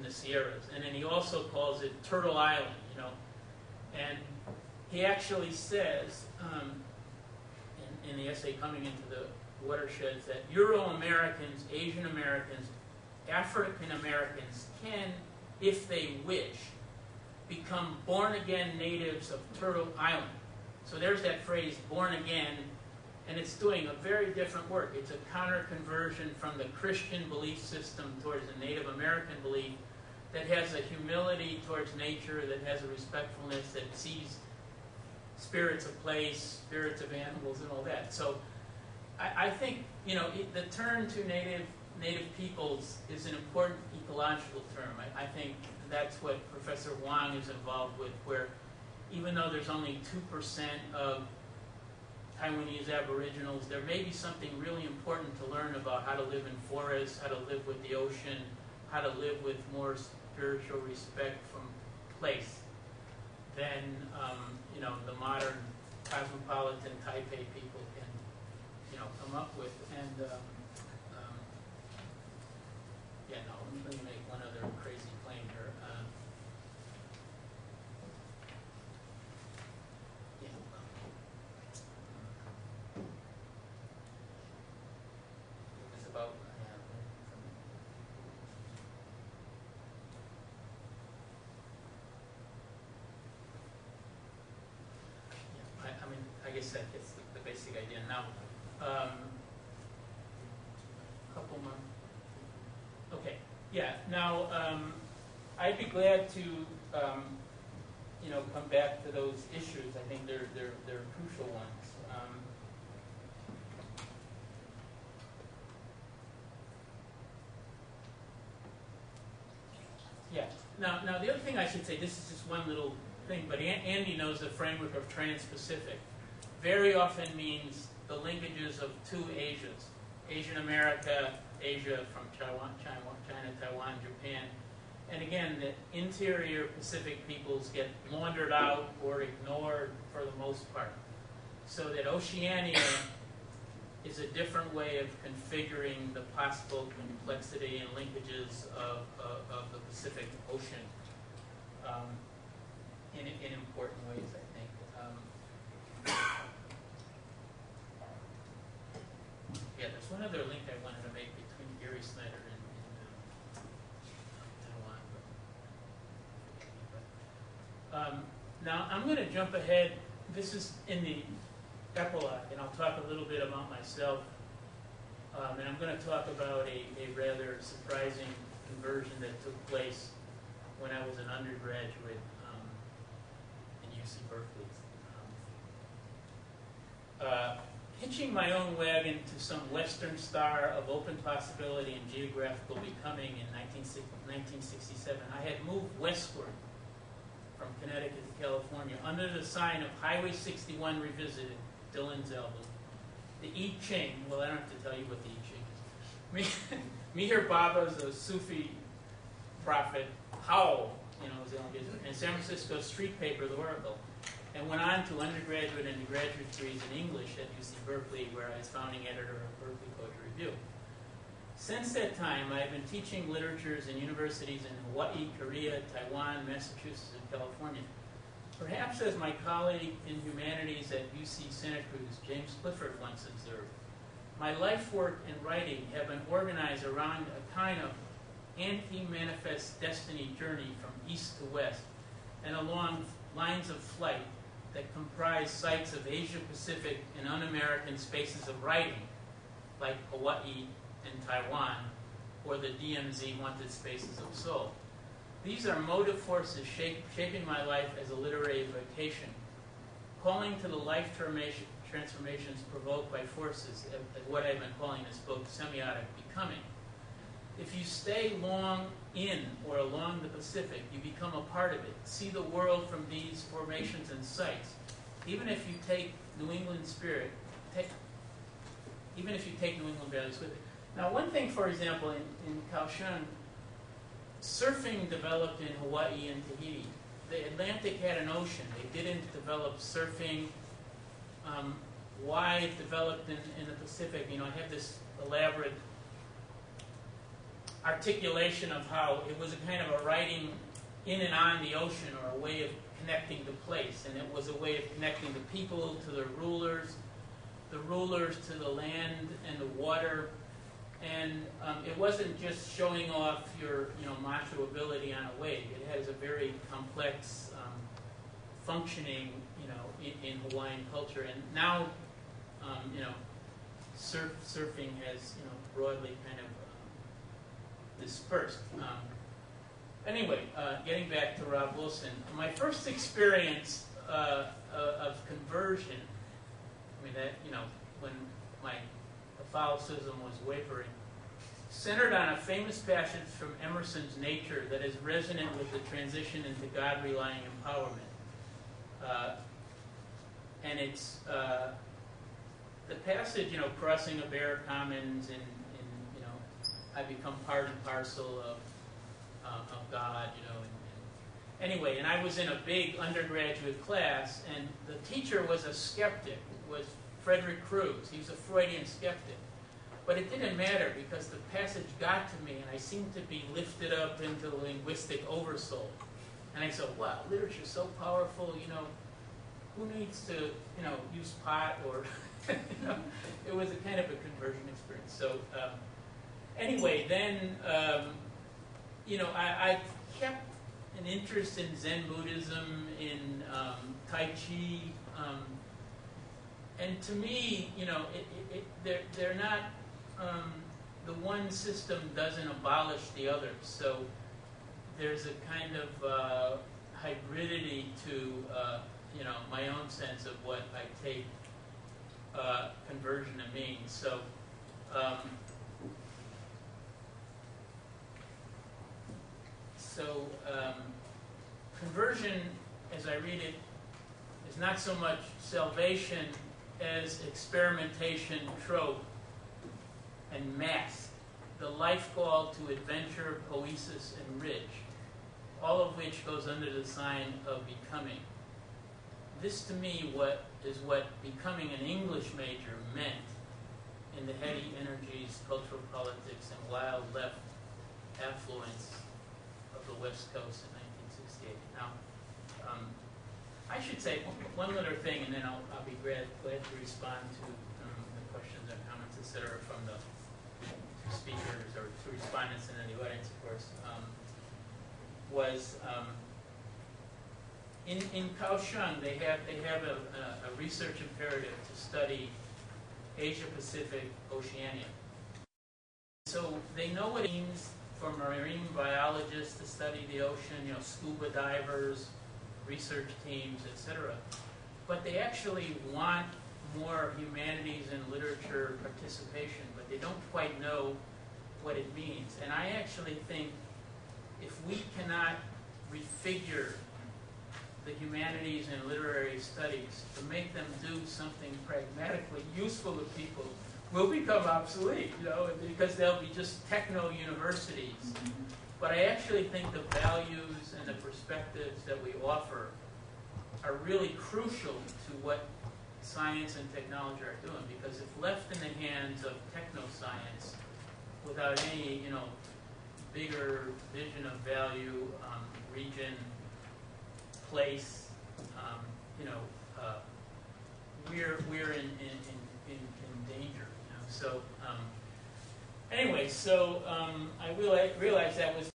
in the Sierras. And then he also calls it Turtle Island, you know. And he actually says in the essay Coming into the Watersheds that Euro-Americans, Asian Americans, African Americans can, if they wish, become born-again natives of Turtle Island. So there's that phrase, born again, and it's doing a very different work. It's a counter-conversion from the Christian belief system towards a Native American belief that has a humility towards nature, that has a respectfulness, that sees spirits of place, spirits of animals, and all that. So I think, you know, the turn to native peoples is an important ecological term. I think that's what Professor Wang is involved with, where even though there's only 2% of Taiwanese Aboriginals, there may be something really important to learn about how to live in forests, how to live with the ocean, how to live with more spiritual respect from place than you know, the modern cosmopolitan Taipei people can, you know, come up with. And yeah, no, let me make one other crazy claim here. Yeah, it was about. I guess that gets the basic idea. Now, couple more. Okay, yeah. Now, I'd be glad to, you know, come back to those issues. I think they're crucial ones. Yeah. Now, the other thing I should say, this is just one little thing, but Andy knows the framework of Trans-Pacific. Very often means the linkages of two Asias. Asian America, Asia from China, Taiwan, Japan. And again, the interior Pacific peoples get laundered out or ignored for the most part. So that Oceania is a different way of configuring the possible complexity and linkages of the Pacific Ocean in important ways, I think. Yeah, there's one other link I wanted to make between Gary Snyder and Taiwan. Now, I'm going to jump ahead. This is in the epilogue, and I'll talk a little bit about myself. And I'm going to talk about a rather surprising conversion that took place when I was an undergraduate in UC Berkeley. Hitching my own wagon to some Western star of open possibility and geographical becoming in 1967, I had moved westward from Connecticut to California under the sign of Highway 61 Revisited, Dylan's album. The I Ching, well, I don't have to tell you what the I Ching is. Meher Baba's a Sufi prophet, Howl, you know, and San Francisco street paper, The Oracle. And went on to undergraduate and graduate degrees in English at UC Berkeley, where I was founding editor of Berkeley Poetry Review. Since that time, I have been teaching literatures in universities in Hawaii, Korea, Taiwan, Massachusetts, and California. Perhaps as my colleague in humanities at UC Santa Cruz, James Clifford, once observed, my life work and writing have been organized around a kind of anti-manifest destiny journey from east to west and along lines of flight that comprise sites of Asia-Pacific and un-American spaces of writing, like Hawaii and Taiwan, or the DMZ wanted spaces of Seoul. These are motive forces shaping my life as a literary vocation, calling to the life transformations provoked by forces of what I've been calling this book, semiotic becoming. If you stay long in or along the Pacific, you become a part of it. See the world from these formations and sites. Even if you take New England spirit, even if you take New England values with it. Now, one thing, for example, in Kaohsiung, surfing developed in Hawaii and Tahiti. The Atlantic had an ocean. They didn't develop surfing. Why it developed in the Pacific, you know, I have this elaborate articulation of how it was a kind of a writing in and on the ocean, or a way of connecting the place, and it was a way of connecting the people to the rulers to the land and the water, and it wasn't just showing off your macho ability on a wave. It has a very complex functioning in Hawaiian culture, and now surfing has broadly kind of dispersed. Anyway, getting back to Rob Wilson, my first experience of conversion, when my Catholicism was wavering, centered on a famous passage from Emerson's Nature that is resonant with the transition into God-relying empowerment. And it's the passage, crossing a bare commons, and I become part and parcel of God, anyway, and I was in a big undergraduate class, and the teacher was a skeptic, was Frederick Cruz. He was a Freudian skeptic. But it didn't matter, because the passage got to me, and I seemed to be lifted up into the linguistic oversoul. And I said, wow, literature's so powerful, who needs to, use pot, or, it was a kind of a conversion experience. So, anyway, then, I kept an interest in Zen Buddhism, in Tai Chi, and to me, they're not, the one system doesn't abolish the others. So there's a kind of hybridity to, my own sense of what I take conversion to mean. So, conversion, as I read it, is not so much salvation as experimentation trope and mask, the life call to adventure, poesis, and ridge, all of which goes under the sign of becoming. This, to me, is what becoming an English major meant in the heady energies, cultural politics, and wild left affluence of the West Coast in 1968. Now, I should say one other thing, and then I'll be glad to respond to the questions or comments, etc., from the two speakers or two respondents and then the audience, of course. In Kaohsiung, they have a research imperative to study Asia Pacific Oceania. So they know what it means for marine biologists to study the ocean, scuba divers, research teams, etc. But they actually want more humanities and literature participation, but they don't quite know what it means. And I actually think if we cannot refigure the humanities and literary studies to make them do something pragmatically useful to people, we'll become obsolete, because they'll be just techno-universities. But I actually think the values and the perspectives that we offer are really crucial to what science and technology are doing, because if left in the hands of techno-science without any, bigger vision of value, region, place, we're in danger. So anyway, I realized that was